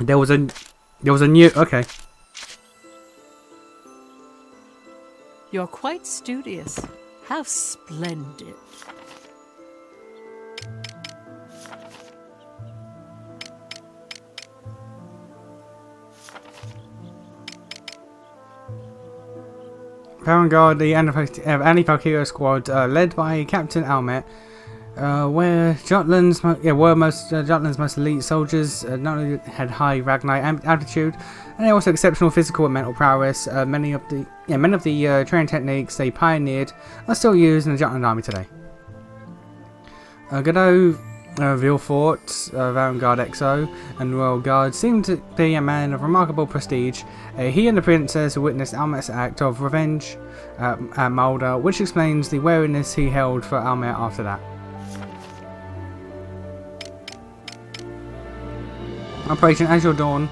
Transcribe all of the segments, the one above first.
There was a new. Okay. You're quite studious. How splendid. Vanguard, the anti-Valkyria squad, led by Captain Almet, were Jutland's most elite soldiers. Not only had high Ragnite aptitude, and they also exceptional physical and mental prowess. Many of the training techniques they pioneered are still used in the Jutland army today. Godot, Villefort, Vanguard XO, and Royal Guard seemed to be a man of remarkable prestige. He and the princess witnessed Almet's act of revenge at Mulder, which explains the wariness he held for Almet after that. Operation Azure Dawn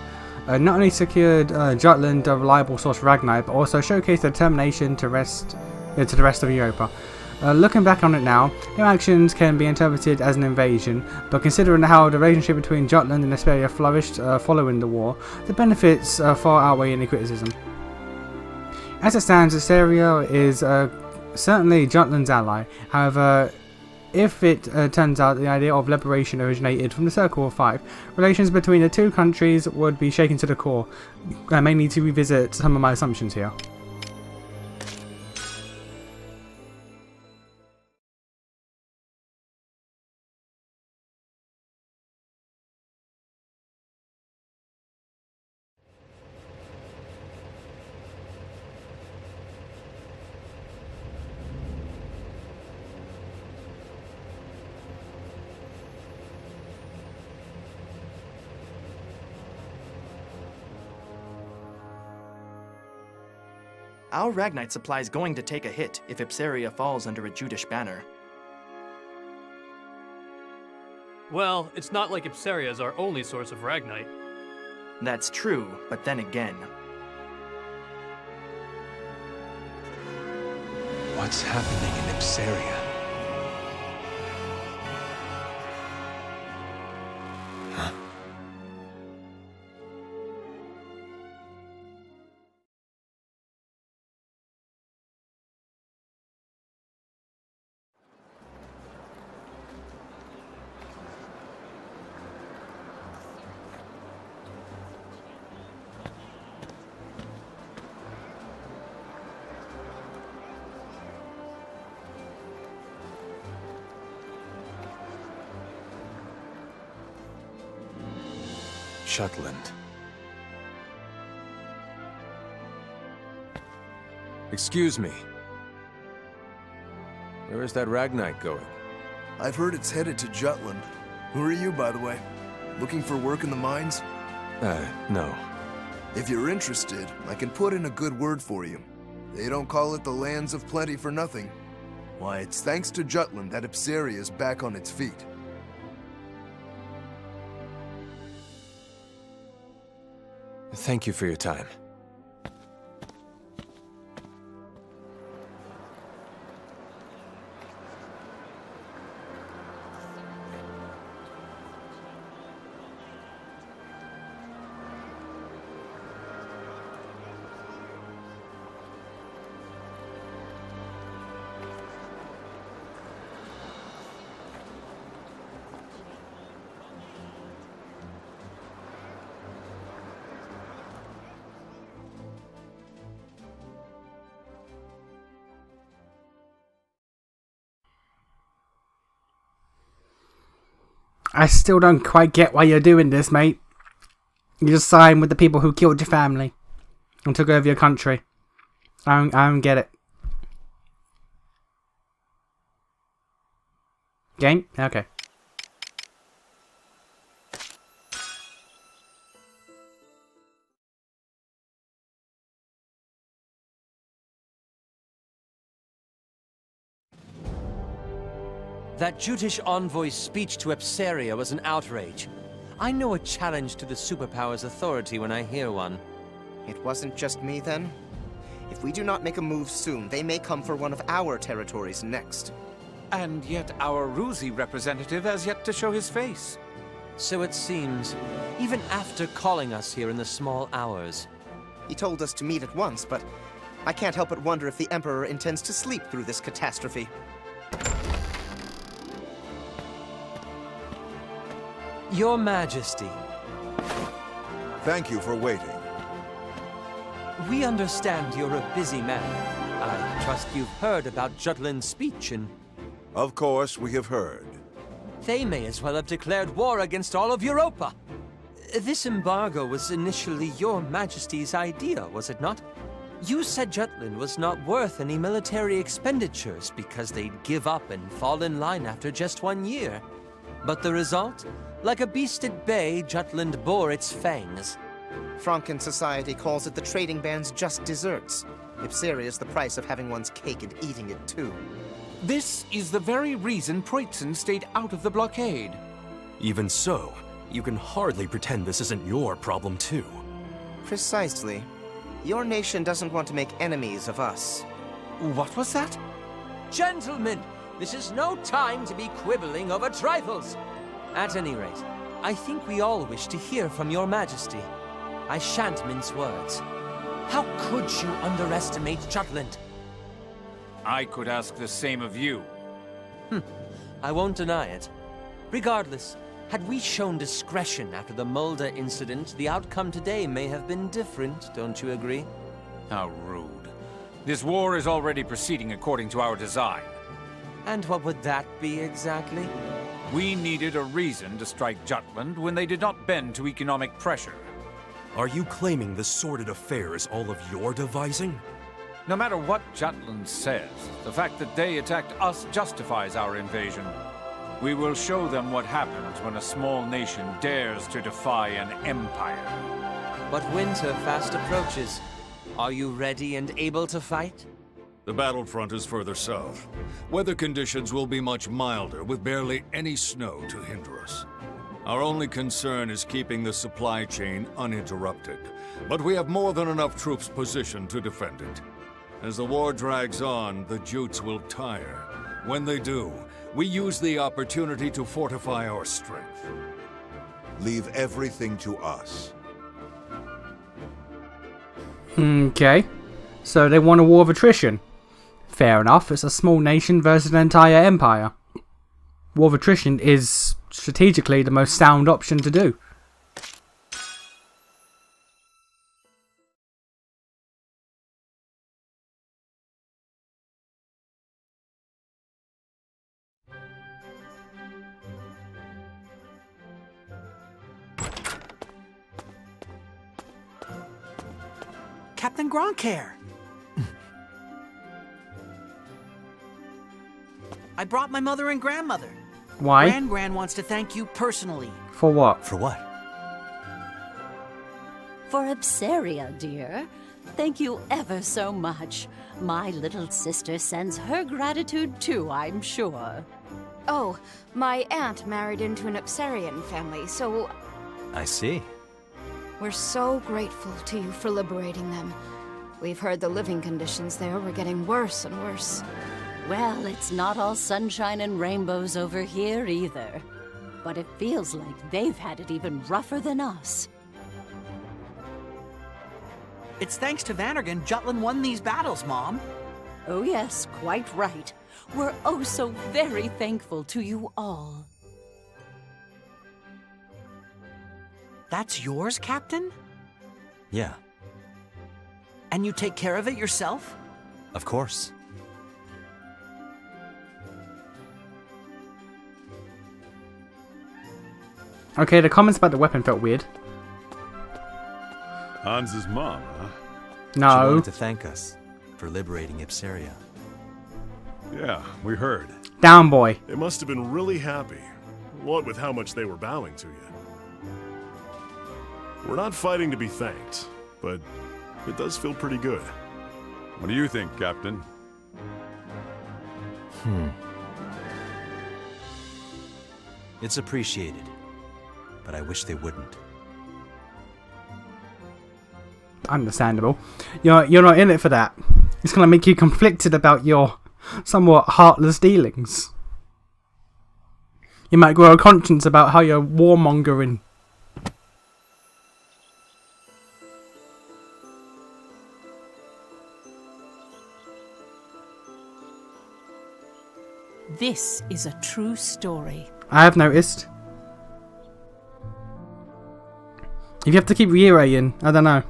not only secured Jutland a reliable source of Ragnite, but also showcased their determination to the rest of Europa. Looking back on it now, their actions can be interpreted as an invasion, but considering how the relationship between Jutland and Asperia flourished following the war, the benefits far outweigh any criticism. As it stands, Asperia is certainly Jutland's ally. However, if it turns out the idea of liberation originated from the Circle of Five, relations between the two countries would be shaken to the core. I may need to revisit some of my assumptions here. Our Ragnite supply is going to take a hit if Ipsaria falls under a Judish banner. Well, it's not like Ipsaria is our only source of Ragnite. That's true, but then again... What's happening in Ipsaria? Huh? Jutland. Excuse me. Where is that Ragnite going? I've heard it's headed to Jutland. Who are you, by the way? Looking for work in the mines? No. If you're interested, I can put in a good word for you. They don't call it the Lands of Plenty for nothing. Why, it's thanks to Jutland that Ipsaria is back on its feet. Thank you for your time. I still don't quite get why you're doing this, mate. You just signed with the people who killed your family and took over your country. I don't get it. Game? Okay. That Jutish envoy's speech to Ipsaria was an outrage. I know a challenge to the superpower's authority when I hear one. It wasn't just me, then? If we do not make a move soon, they may come for one of our territories next. And yet our Ruzi representative has yet to show his face. So it seems, even after calling us here in the small hours. He told us to meet at once, but I can't help but wonder if the Emperor intends to sleep through this catastrophe. Your Majesty, Thank you for waiting. we understand you're a busy man. I trust you've heard about Jutland's speech and... Of course, we have heard. They may as well have declared war against all of Europa. This embargo was initially your Majesty's idea, was it not? You said Jutland was not worth any military expenditures because they'd give up and fall in line after just 1 year. But the result? Like a beast at bay, Jutland bore its fangs. Franken society calls it the trading band's just desserts. Ipseria is the price of having one's cake and eating it too. This is the very reason Preutzen stayed out of the blockade. Even so, you can hardly pretend this isn't your problem too. Precisely. Your nation doesn't want to make enemies of us. What was that? Gentlemen, this is no time to be quibbling over trifles. At any rate, I think we all wish to hear from your Majesty. I shan't mince words. How could you underestimate Jutland? I could ask the same of you. I won't deny it. Regardless, had we shown discretion after the Mulder incident, the outcome today may have been different, don't you agree? How rude. This war is already proceeding according to our design. And what would that be exactly? We needed a reason to strike Jutland when they did not bend to economic pressure. Are you claiming this sordid affair is all of your devising? No matter what Jutland says, the fact that they attacked us justifies our invasion. We will show them what happens when a small nation dares to defy an empire. But winter fast approaches. Are you ready and able to fight? The battlefront is further south. Weather conditions will be much milder, with barely any snow to hinder us. Our only concern is keeping the supply chain uninterrupted, but we have more than enough troops positioned to defend it. As the war drags on, the Jutes will tire. When they do, we use the opportunity to fortify our strength. Leave everything to us. Okay. So they want a war of attrition. Fair enough, it's a small nation versus an entire empire. War of attrition is strategically the most sound option to do. Captain Gronkair! I brought my mother and grandmother. Why? Gran wants to thank you personally. For what? For what? For Ipseria, dear. Thank you ever so much. My little sister sends her gratitude too, I'm sure. Oh, my aunt married into an Ipserian family, so I see. we're so grateful to you for liberating them. We've heard the living conditions there were getting worse and worse. Well, it's not all sunshine and rainbows over here either. But it feels like they've had it even rougher than us. It's thanks to Vannergan Jutland won these battles, Mom. Oh yes, quite right. We're oh so very thankful to you all. That's yours, Captain? Yeah, And you take care of it yourself? of course. Okay, the comments about the weapon felt weird. Hans's mom, huh? She No. wanted to thank us for liberating Ipseria. Yeah, we heard. Down, boy. They must have been really happy. What with how much they were bowing to you. We're not fighting to be thanked, but it does feel pretty good. What do you think, Captain? It's appreciated, but I wish they wouldn't. Understandable. You're not in it for that. It's gonna make you conflicted about your somewhat heartless dealings. You might grow a conscience about how you're warmongering. This is a true story. I have noticed. If you have to keep reiterating, I don't know.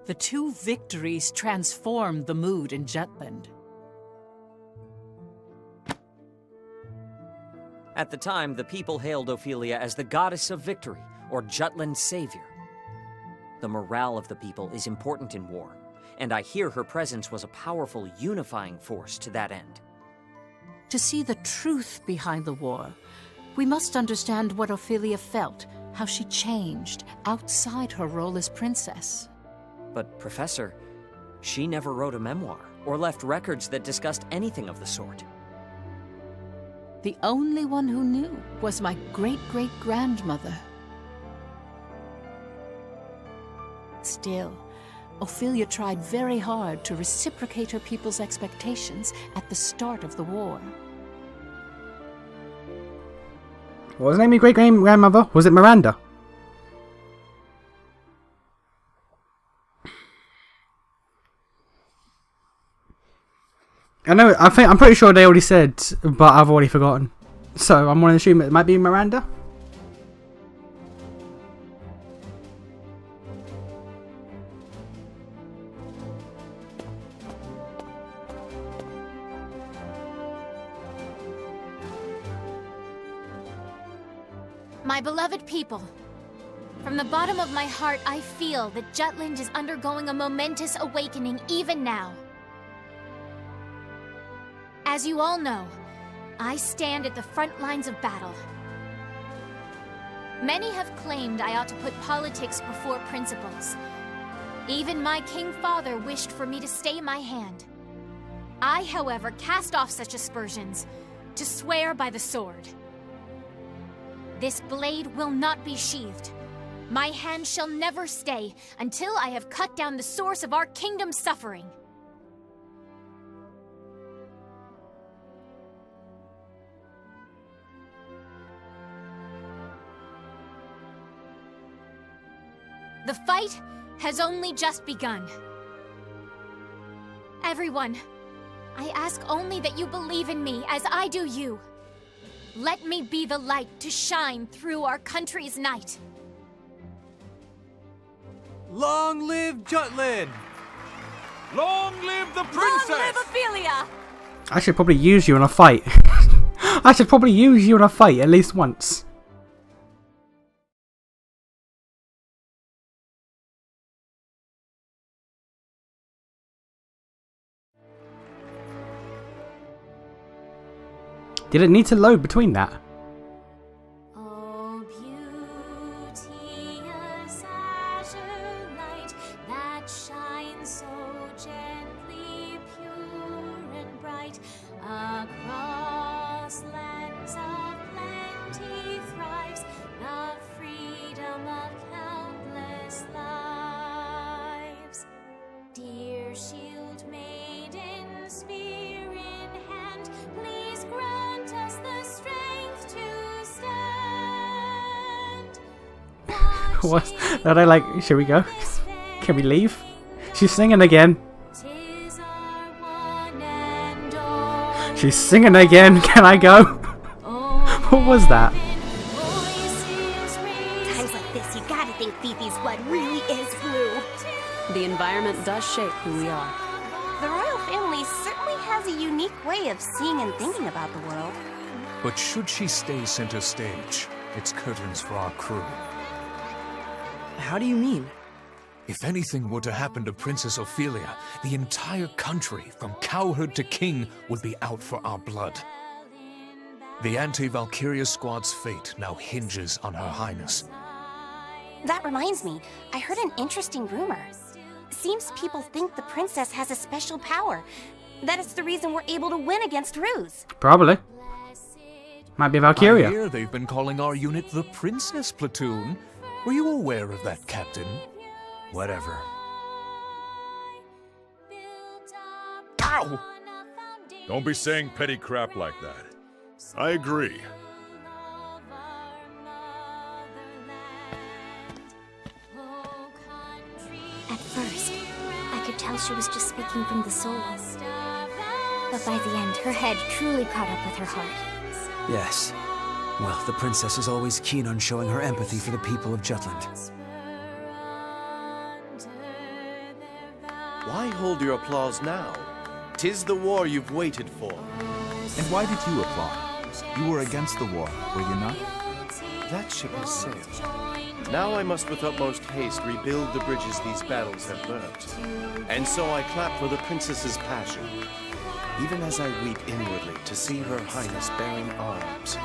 The two victories transformed the mood in Jutland. At the time, the people hailed Ophelia as the goddess of victory, or Jutland's savior. The morale of the people is important in war, and I hear her presence was a powerful unifying force to that end. To see the truth behind the war, we must understand what Ophelia felt, how she changed outside her role as princess. But, Professor, she never wrote a memoir or left records that discussed anything of the sort. The only one who knew was my great-great-grandmother. Still, Ophelia tried very hard to reciprocate her people's expectations at the start of the war. What was the name of your great-grandmother? Was it Miranda? I'm pretty sure they already said, but I've already forgotten. So I'm going to assume it might be Miranda. My beloved people, from the bottom of my heart, I feel that Jutland is undergoing a momentous awakening even now. As you all know, I stand at the front lines of battle. Many have claimed I ought to put politics before principles. Even my king father wished for me to stay my hand. I, however, cast off such aspersions to swear by the sword. This blade will not be sheathed. My hand shall never stay until I have cut down the source of our kingdom's suffering. The fight has only just begun. Everyone, I ask only that you believe in me as I do you. Let me be the light to shine through our country's night. Long live Jutland! Long live the princess! Long live Ophelia! I should probably use you in a fight. I should probably use you in a fight at least once. Did it need to load between that? Oh, beauteous azure light that shines so gently, pure and bright, across lands of plenty thrives the freedom of countless lives. Dear shield maiden, spear in hand, please grant us the strength to stand. What? Are they like, should we go? Can we leave? She's singing again. She's singing again. Can I go? What was that? Times like this, you gotta think Fifi's blood really is blue. The environment does shape who we are. The royal family certainly has a unique way of seeing and thinking about the world. But should she stay center stage, it's curtains for our crew. How do you mean? If anything were to happen to Princess Ophelia, the entire country, from cowherd to king, would be out for our blood. The anti-Valkyria squad's fate now hinges on Her Highness. That reminds me, I heard an interesting rumor. Seems people think the princess has a special power. That is the reason we're able to win against Ruse. Probably. Might be Valkyria. I hear they've been calling our unit the Princess Platoon. Were you aware of that, Captain? Whatever. Ow! Don't be saying petty crap like that. I agree. At first, I could tell she was just speaking from the soul. But by the end, her head truly caught up with her heart. Yes. Well, the princess is always keen on showing her empathy for the people of Jutland. Why hold your applause now? 'Tis the war you've waited for. And why did you applaud? You were against the war, were you not? That ship has sailed. Now I must with utmost haste rebuild the bridges these battles have burnt. And so I clap for the princess's passion, even as I weep inwardly to see her highness bearing arms.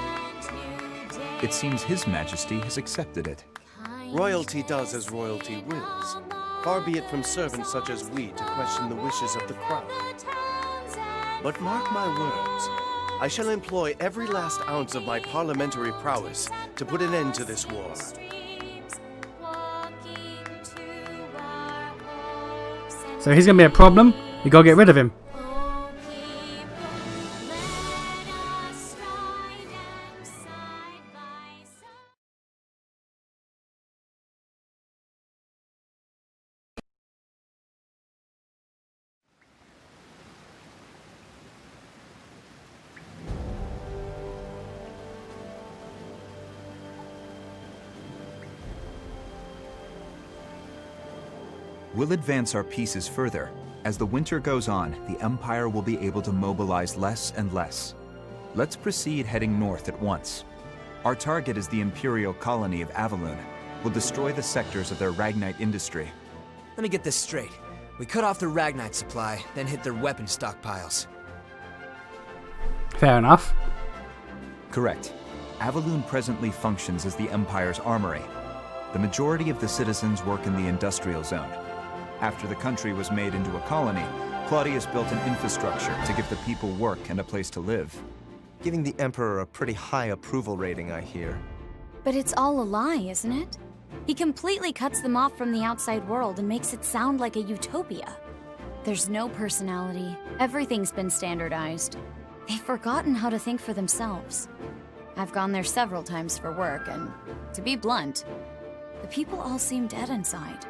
It seems His Majesty has accepted it. Royalty does as royalty wills. Far be it from servants such as we to question the wishes of the crown. But mark my words, I shall employ every last ounce of my parliamentary prowess to put an end to this war. So he's gonna be a problem. We gotta get rid of him. We'll advance our pieces further. As the winter goes on, the Empire will be able to mobilize less and less. Let's proceed heading north at once. Our target is the Imperial colony of Avalun. We'll destroy the sectors of their Ragnite industry. Let me get this straight. We cut off their Ragnite supply, then hit their weapon stockpiles. Fair enough. Correct. Avalun presently functions as the Empire's armory. The majority of the citizens work in the industrial zone. After the country was made into a colony, Claudius built an infrastructure to give the people work and a place to live. Giving the Emperor a pretty high approval rating, I hear. But it's all a lie, isn't it? He completely cuts them off from the outside world and makes it sound like a utopia. There's no personality. Everything's been standardized. They've forgotten how to think for themselves. I've gone there several times for work, and to be blunt, the people all seem dead inside.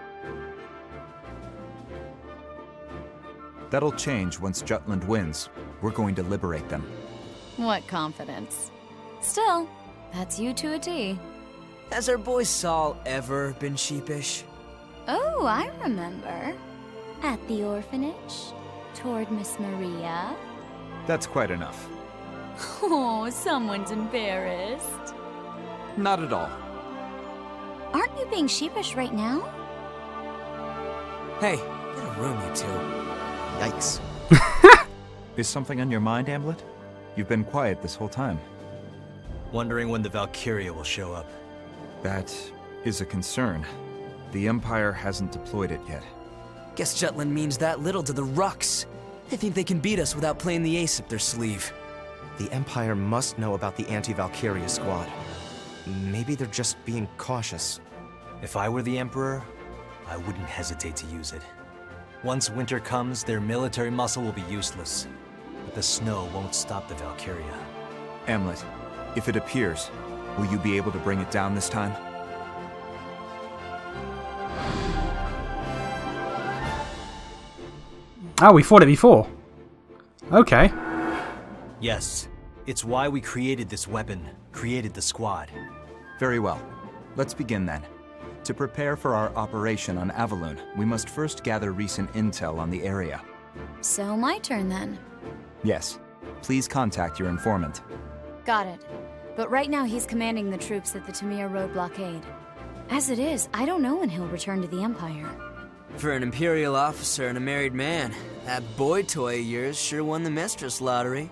That'll change once Jutland wins. We're going to liberate them. What confidence. Still, that's you to a T. Has our boy Saul ever been sheepish? Oh, I remember. At the orphanage, toward Miss Maria. That's quite enough. Oh, someone's embarrassed. Not at all. Aren't you being sheepish right now? Hey, get a room, you two. Yikes. Is something on your mind, Amulet? You've been quiet this whole time. Wondering when the Valkyria will show up. That is a concern. The Empire hasn't deployed it yet. Guess Jutland means that little to the Rucks. They think they can beat us without playing the ace up their sleeve. The Empire must know about the anti-Valkyria squad. Maybe they're just being cautious. If I were the Emperor, I wouldn't hesitate to use it. Once winter comes, their military muscle will be useless. But the snow won't stop the Valkyria. Amulet, if it appears, will you be able to bring it down this time? Oh, we fought it before. Okay. Yes. It's why we created this weapon, created the squad. Very well. Let's begin then. To prepare for our operation on Avalun, we must first gather recent intel on the area. So my turn then. Yes. Please contact your informant. Got it. But right now he's commanding the troops at the Tamir Road blockade. As it is, I don't know when he'll return to the Empire. For an Imperial officer and a married man, that boy toy of yours sure won the mistress lottery.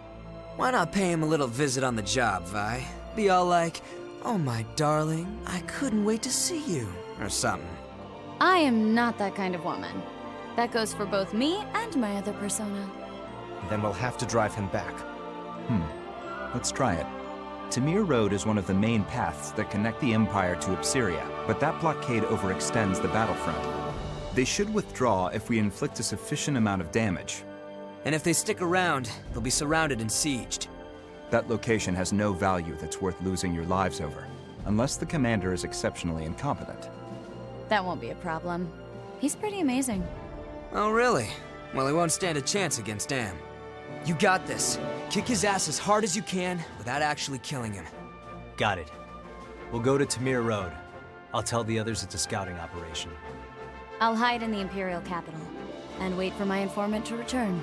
Why not pay him a little visit on the job, Vi? Be all like, "Oh my darling, I couldn't wait to see you," or something. I am not that kind of woman. That goes for both me and my other persona. Then we'll have to drive him back. Let's try it. Tamir Road is one of the main paths that connect the Empire to Ipsiria, but that blockade overextends the battlefront. They should withdraw if we inflict a sufficient amount of damage. And if they stick around, they'll be surrounded and sieged. That location has no value that's worth losing your lives over, unless the commander is exceptionally incompetent. That won't be a problem. He's pretty amazing. Oh, really? Well, he won't stand a chance against Am. You got this. Kick his ass as hard as you can without actually killing him. Got it. We'll go to Tamir Road. I'll tell the others it's a scouting operation. I'll hide in the Imperial capital and wait for my informant to return.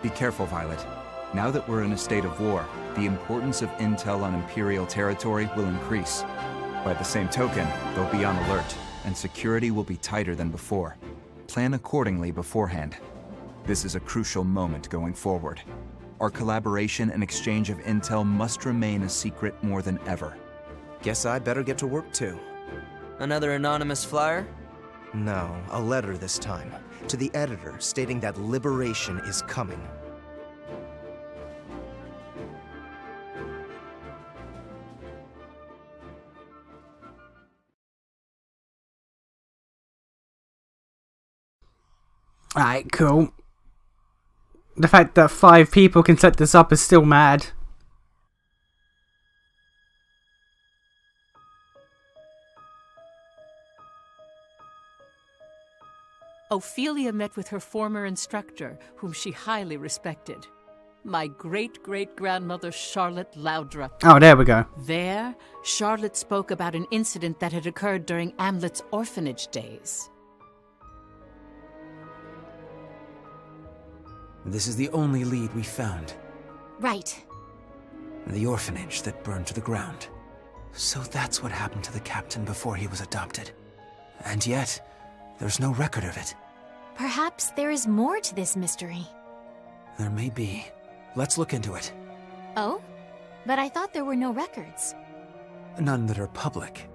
Be careful, Violet. Now that we're in a state of war, the importance of intel on Imperial territory will increase. By the same token, they'll be on alert, and security will be tighter than before. Plan accordingly beforehand. This is a crucial moment going forward. Our collaboration and exchange of intel must remain a secret more than ever. Guess I better get to work too. Another anonymous flyer? No, a letter this time. To the editor, stating that liberation is coming. Alright, cool. The fact that 5 people can set this up is still mad. Ophelia met with her former instructor, whom she highly respected. My great-great-grandmother Charlotte Loudrup. Oh, there we go. There, Charlotte spoke about an incident that had occurred during Amlet's orphanage days. This is the only lead we found. Right. The orphanage that burned to the ground. So that's what happened to the captain before he was adopted. And yet, there's no record of it. Perhaps there is more to this mystery. There may be. Let's look into it. Oh? But I thought there were no records. None that are public.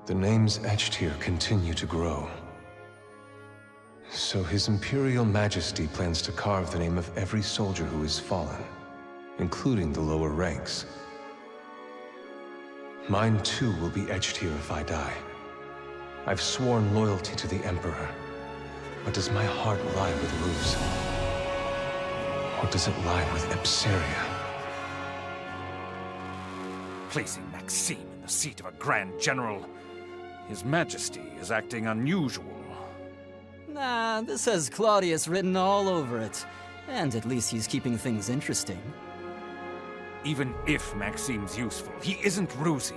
The names etched here continue to grow. So His Imperial Majesty plans to carve the name of every soldier who has fallen, including the lower ranks. Mine too will be etched here if I die. I've sworn loyalty to the Emperor, but does my heart lie with Ruse? Or does it lie with Epseria? Placing Maxime in the seat of a Grand General. His Majesty is acting unusual. Nah, this has Claudius written all over it. And at least he's keeping things interesting. Even if Maxime's useful, he isn't Rusy.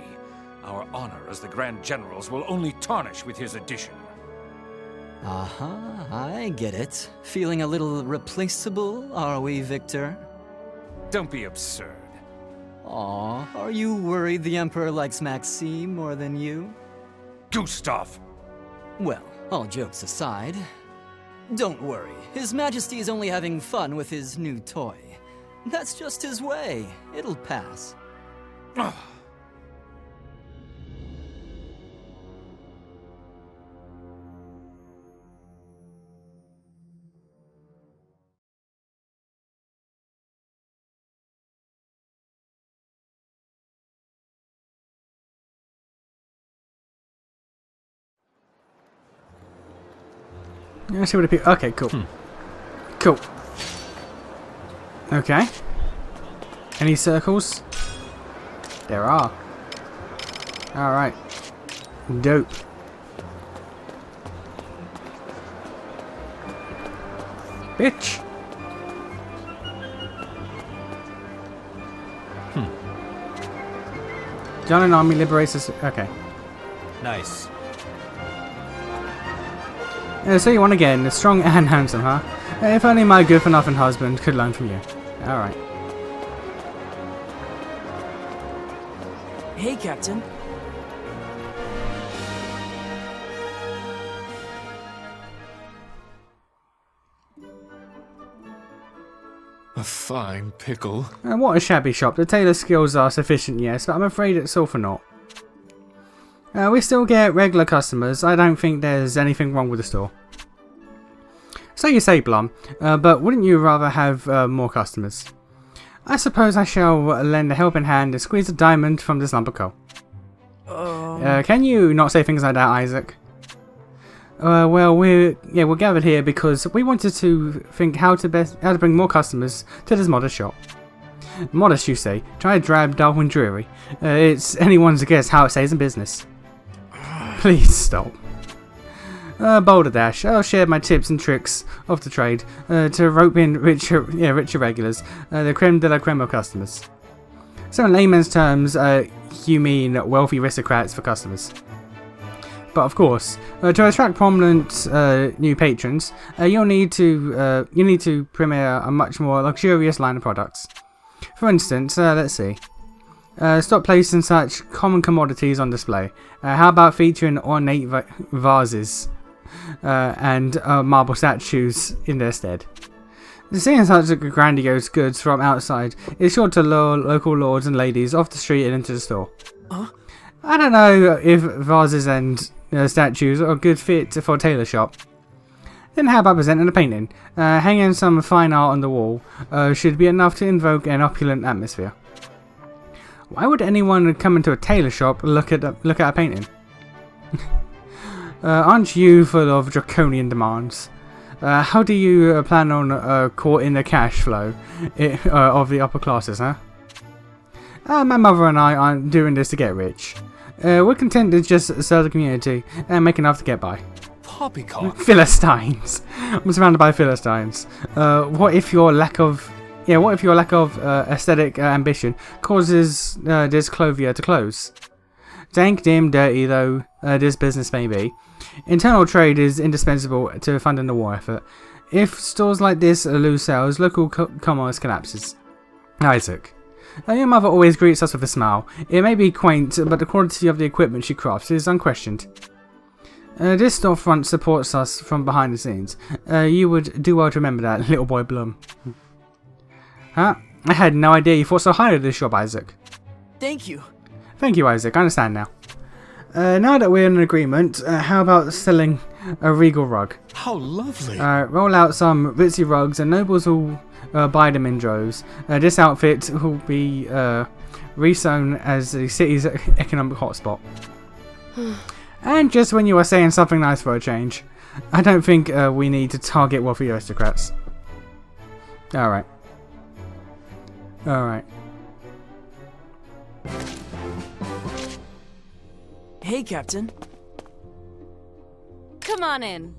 Our honor as the Grand Generals will only tarnish with his addition. Aha, I get it. Feeling a little replaceable, are we, Victor? Don't be absurd. Aw, are you worried the Emperor likes Maxime more than you? Gustav! Well, all jokes aside, don't worry. His Majesty is only having fun with his new toy. That's just his way. It'll pass. Let's see what it. Okay, cool. Cool. Okay. Any circles? There are. Alright. Dope. Bitch! John and Army liberates us. Okay. Nice. So you want again, strong and handsome, huh? If only my good-for-nothing husband could learn from you. Alright. Hey, Captain. A fine pickle. What a shabby shop. The tailor skills are sufficient, yes, but I'm afraid it's all for naught. We still get regular customers. I don't think there's anything wrong with the store. So you say, Blum, but wouldn't you rather have more customers? I suppose I shall lend a helping hand and squeeze a diamond from this lump of coal. Can you not say things like that, Isaac? Well, we're gathered here because we wanted to think how to bring more customers to this modest shop. Modest, you say? Try drab, dull, and dreary. It's anyone's guess how it stays in business. Please stop. Boulder Dash. I'll share my tips and tricks of the trade to rope in richer regulars, the creme de la creme of customers. So in layman's terms, you mean wealthy aristocrats for customers. But of course, to attract prominent new patrons, you need to premiere a much more luxurious line of products. For instance, let's see. Stop placing such common commodities on display. How about featuring ornate vases and marble statues in their stead? Seeing such grandiose goods from outside is sure to lure local lords and ladies off the street and into the store. I don't know if vases and statues are a good fit for a tailor shop. Then how about presenting a painting? Hanging some fine art on the wall should be enough to invoke an opulent atmosphere. Why would anyone come into a tailor shop look at a painting? Aren't you full of draconian demands? How do you plan on courting the cash flow of the upper classes, huh? My mother and I aren't doing this to get rich. We're content to just serve the community and make enough to get by. Poppycock. Philistines. I'm surrounded by Philistines. What if your lack of aesthetic ambition causes this clothier to close? Dank, dim, dirty though this business may be, internal trade is indispensable to funding the war effort. If stores like this lose sales, local commerce collapses. Isaac. Your mother always greets us with a smile. It may be quaint, but the quality of the equipment she crafts is unquestioned. This storefront supports us from behind the scenes. You would do well to remember that, little boy Blum. Huh? I had no idea you thought so highly of this shop, Isaac. Thank you. Thank you, Isaac. I understand now. Now that we're in agreement, how about selling a regal rug? How lovely. Roll out some ritzy rugs and nobles will buy them in droves. This outfit will be resown as the city's economic hotspot. And just when you are saying something nice for a change, I don't think we need to target wealthy aristocrats. Alright. Alright. Hey, Captain. Come on in.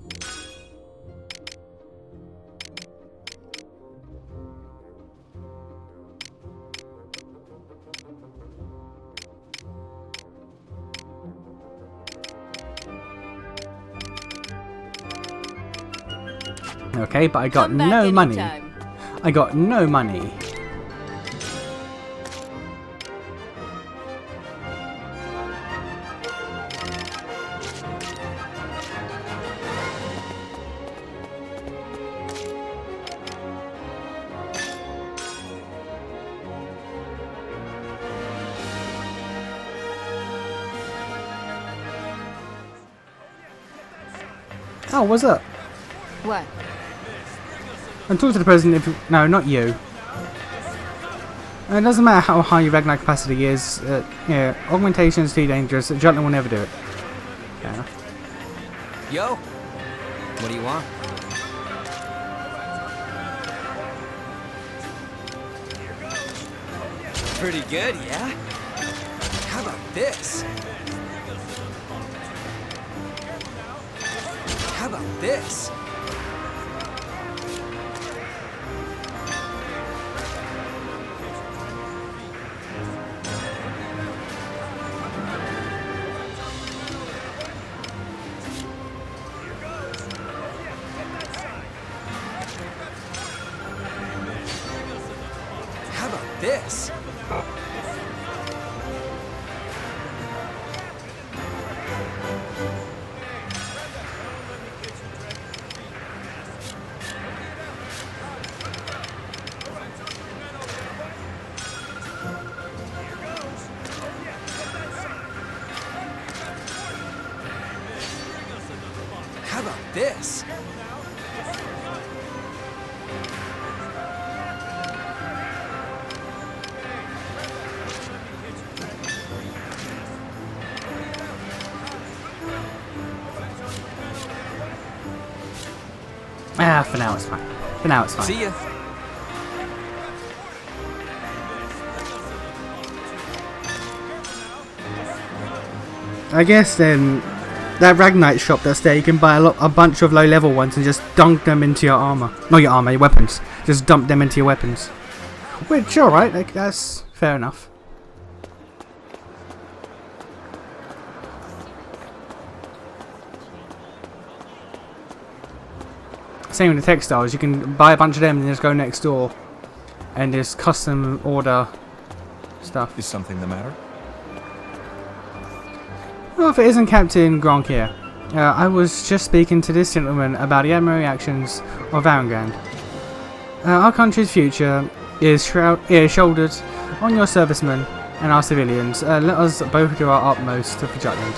Okay, but I got no money. I got no money. Oh, what's up? What? I'm talking to the president if... No, not you. It doesn't matter how high your Ragnite capacity is. Yeah, augmentation is too dangerous. Jutland will never do it. Fair enough. Yo! What do you want? Pretty good, yeah? How about this? How about this? How about this? this. Ah, for now it's fine. For now it's fine. See ya. I guess then that Ragnite shop that's there, you can buy a bunch of low-level ones and just dunk them into your armor. Not your armor, your weapons. Just dump them into your weapons. Which, alright, like, that's fair enough. Same with the textiles. You can buy a bunch of them and just go next door and just custom order stuff. Is something the matter? Well, if it isn't Captain Gronkier, I was just speaking to this gentleman about the admirable actions of Varangrand. Our country's future is shouldered on your servicemen and our civilians. Let us both do our utmost for Jutland.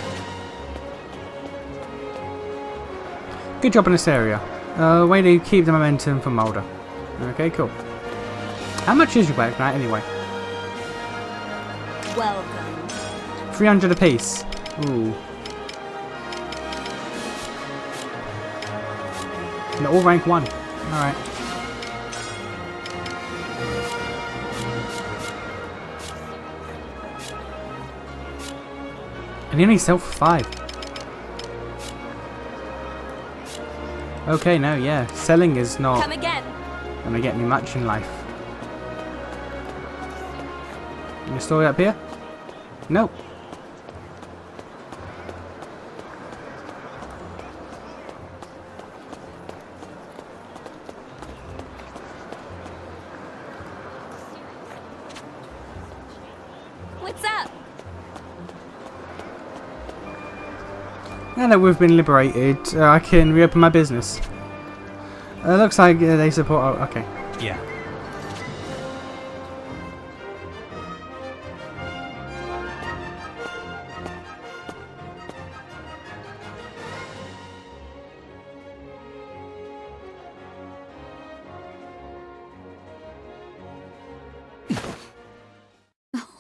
Good job in this area. Way to keep the momentum for Mulder. Okay, cool. How much is your back night anyway? Welcome. 300 apiece. Ooh. And all rank 1. Alright. And he only sell for 5. Okay, no, yeah. Selling is not Come again. gonna get me much in life. Any story up here? Nope. What's up? Now that we've been liberated, I can reopen my business. Looks like they support... Oh, okay. Yeah.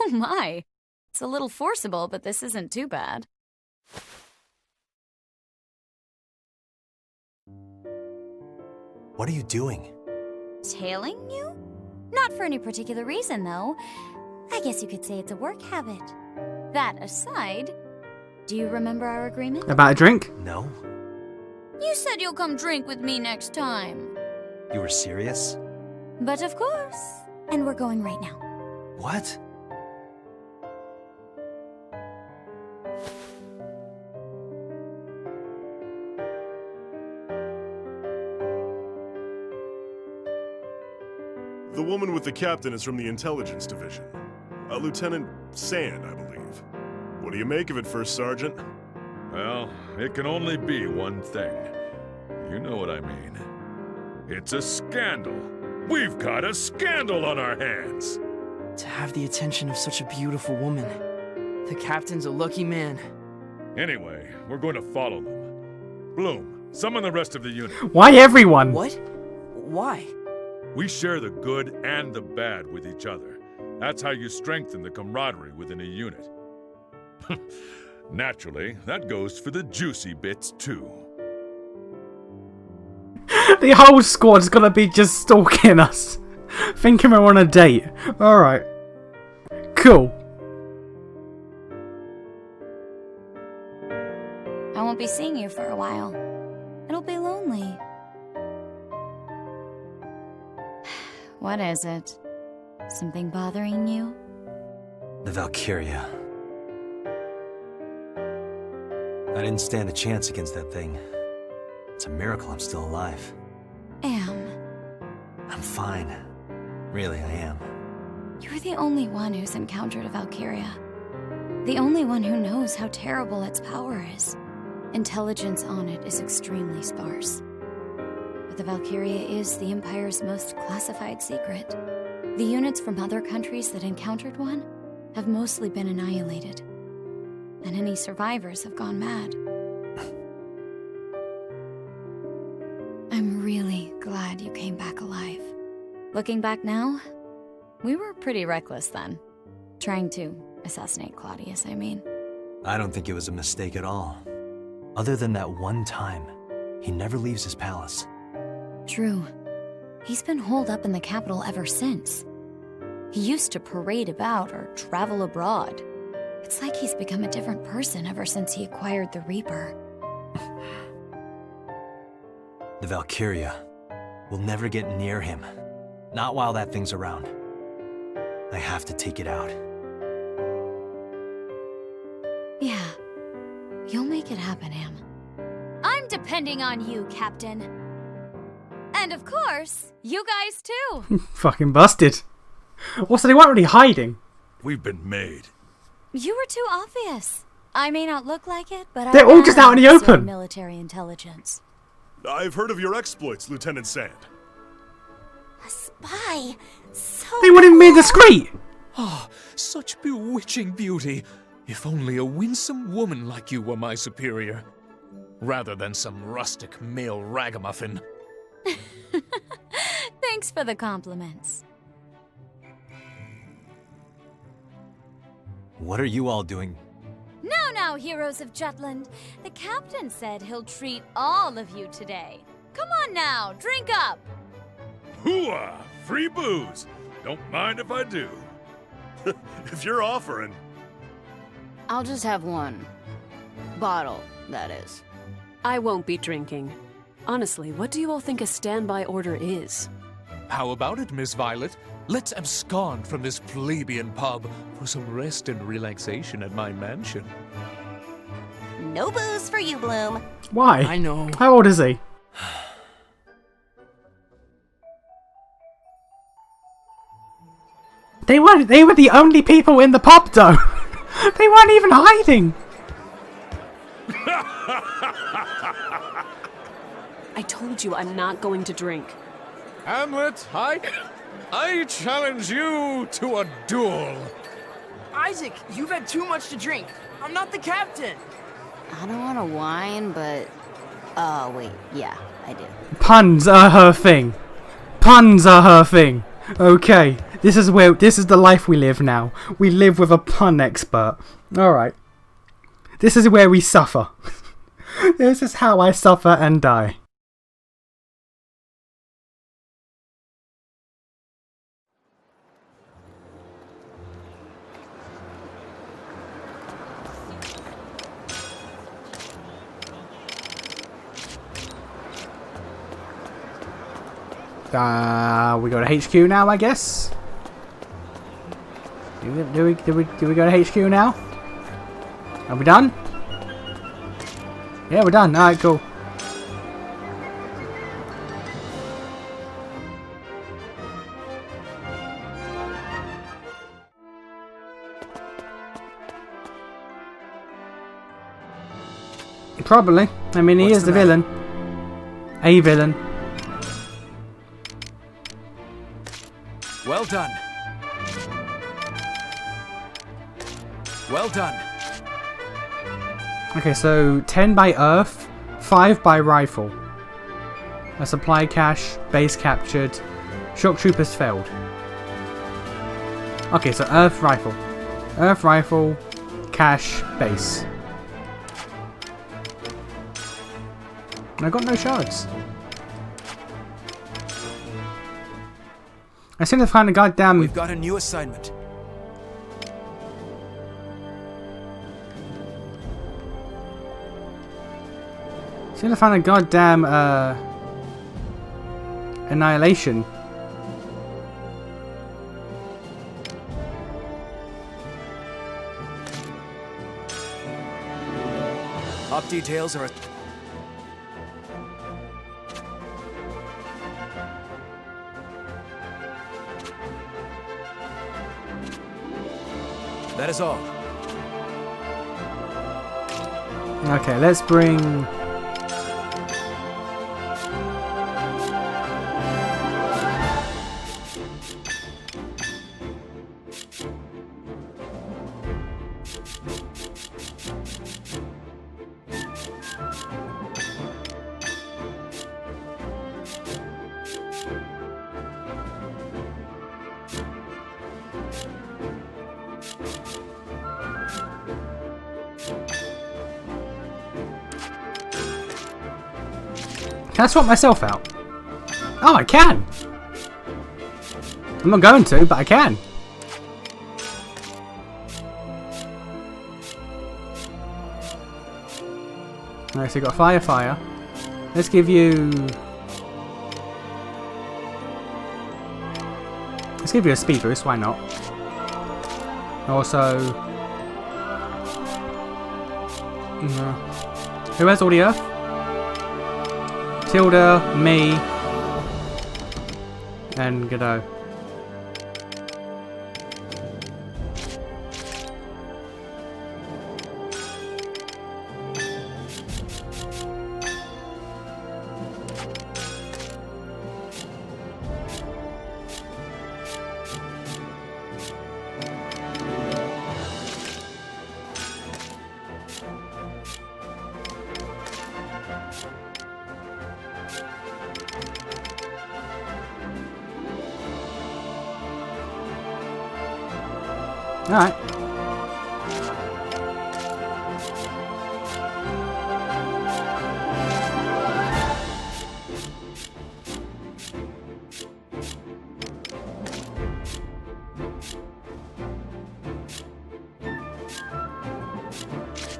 Oh my. It's a little forcible, but this isn't too bad. What are you doing? Tailing you? Not for any particular reason, though. I guess you could say it's a work habit. That aside, do you remember our agreement? About a drink? No. You said you'll come drink with me next time. You were serious? But of course. And we're going right now. What? The woman with the captain is from the intelligence division. Lieutenant Sand, I believe. What do you make of it, First Sergeant? Well, it can only be one thing. You know what I mean. It's a scandal. We've got a scandal on our hands. To have the attention of such a beautiful woman. The captain's a lucky man. Anyway, we're going to follow them. Bloom, summon the rest of the unit. Why everyone? What? Why? We share the good and the bad with each other. That's how you strengthen the camaraderie within a unit. Naturally, that goes for the juicy bits too. The whole squad's gonna be just stalking us. Thinking we're on a date. Alright. Cool. I won't be seeing you for a while. It'll be lonely. What is it? Something bothering you? The Valkyria. I didn't stand a chance against that thing. It's a miracle I'm still alive. Am. I'm fine. Really, I am. You're the only one who's encountered a Valkyria. The only one who knows how terrible its power is. Intelligence on it is extremely sparse. But the Valkyria is the Empire's most classified secret. The units from other countries that encountered one have mostly been annihilated. And any survivors have gone mad. glad you came back alive. Looking back now, we were pretty reckless then. Trying to assassinate Claudius, I mean. I don't think it was a mistake at all. Other than that one time, he never leaves his palace. True. He's been holed up in the capital ever since. He used to parade about or travel abroad. It's like he's become a different person ever since he acquired the Reaper. The Valkyria will never get near him. Not while that thing's around. I have to take it out. Yeah. You'll make it happen, Am. I'm depending on you, Captain. And of course, you guys too. Fucking busted. Also, they weren't really hiding. We've been made. You were too obvious. I may not look like it, but they're all just out in the open. Military intelligence. I've heard of your exploits, Lieutenant Sand. A spy? So they wouldn't even be discreet. Ah, such bewitching beauty. If only a winsome woman like you were my superior. Rather than some rustic male ragamuffin. Thanks for the compliments. What are you all doing? Now, heroes of Jutland. The captain said he'll treat all of you today. Come on now, drink up. Hooah! Free booze. Don't mind if I do. If you're offering. I'll just have one. Bottle, that is. I won't be drinking. Honestly, what do you all think a standby order is? How about it, Miss Violet? Let's abscond from this plebeian pub for some rest and relaxation at my mansion. No booze for you, Bloom. Why? I know. How old is he? They were the only people in the pub though. They weren't even hiding. I told you I'm not going to drink. Hamlet, I challenge you to a duel. Isaac, you've had too much to drink. I'm not the captain. I don't want to whine, but... Oh, wait. Yeah, I do. Puns are her thing. Puns are her thing. Okay, this is the life we live now. We live with a pun expert. Alright. This is where we suffer. This is how I suffer and die. We go to HQ now, I guess. Do we go to HQ now? Are we done? Yeah, we're done. Alright, cool. Probably. I mean, he is the villain. A villain. Well done. Well done. Okay, so 10 by Earth, 5 by Rifle. A supply cache, base captured, shock troopers failed. Okay, so Earth Rifle, cache, base. And I got no shards. I seem to find a goddamn... We've got a new assignment. Seem to find a goddamn annihilation. Op details are... That is all. Okay, let's bring... Can I swap myself out? Oh, I can! I'm not going to, but I can. Alright, so you got fire. Let's give you... Let's give you a speed boost, why not? Also... Who has all the earth? Tilda, me, and Godot. Alright.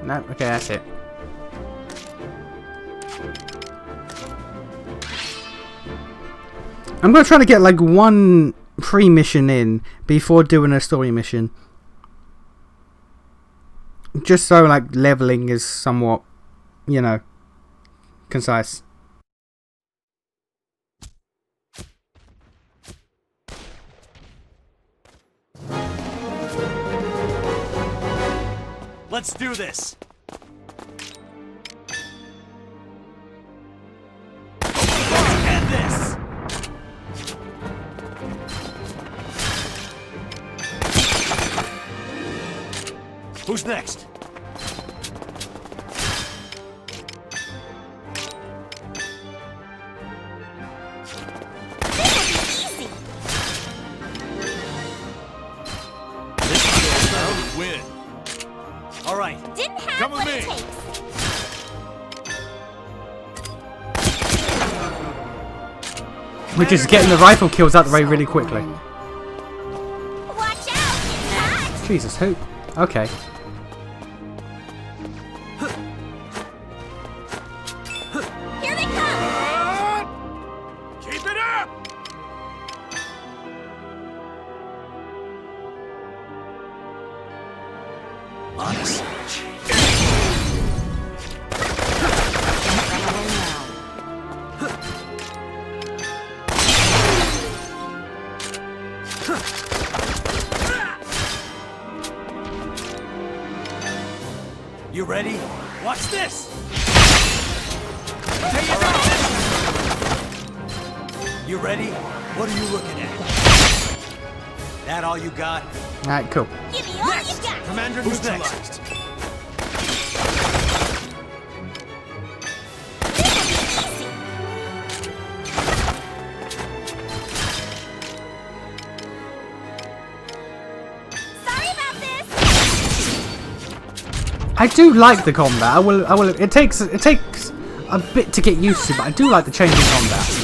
No, okay, that's it. I'm gonna try to get like one pre-mission in before doing a story mission. Just so like leveling is somewhat, you know, concise. Let's do this! And this! Who's next? Win. All right. Didn't have Come with what me. it takes. We're just getting the rifle kills out the way really quickly. Watch out! Jesus, who? Okay. Here they come! Keep it up! Honestly. You ready? Watch this! You ready? What are you looking at? That all you got? Alright, cool. Give me all you got! Commander, who's next? Sorry about this! I do like the combat. I will. It takes a bit to get used to, but I do like the change in combat.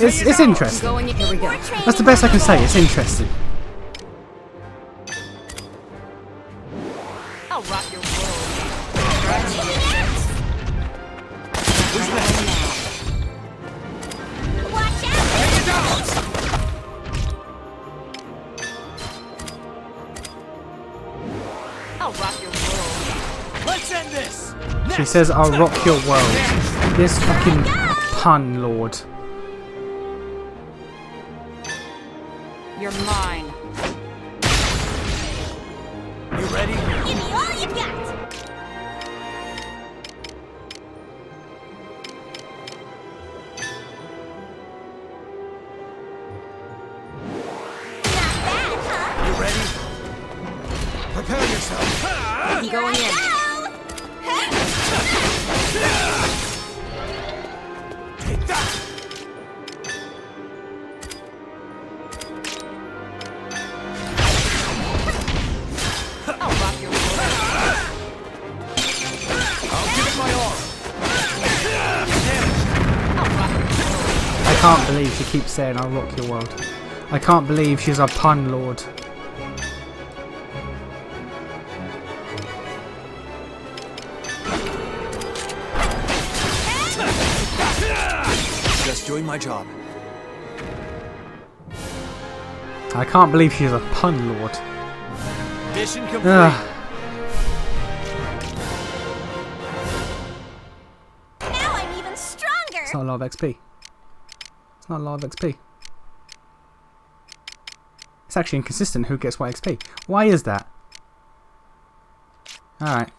It's interesting. Here we go. That's the best I can say. It's interesting. I'll rock your world. Who's next? Watch out! I'll rock your world. Let's end this! She says, "I'll rock your world." This fucking pun lord. You're mine. You ready? Give me all you got! Not bad, huh? You ready? Prepare yourself. I'm going in. Take that! believe she keeps saying I'll rock your world. I can't believe she's a pun lord. Just doing my job. I can't believe she's a pun lord. Mission complete. Ugh. Now I'm even stronger. It's not a lot of XP. It's not a lot of XP. It's actually inconsistent who gets what XP. Why is that? Alright.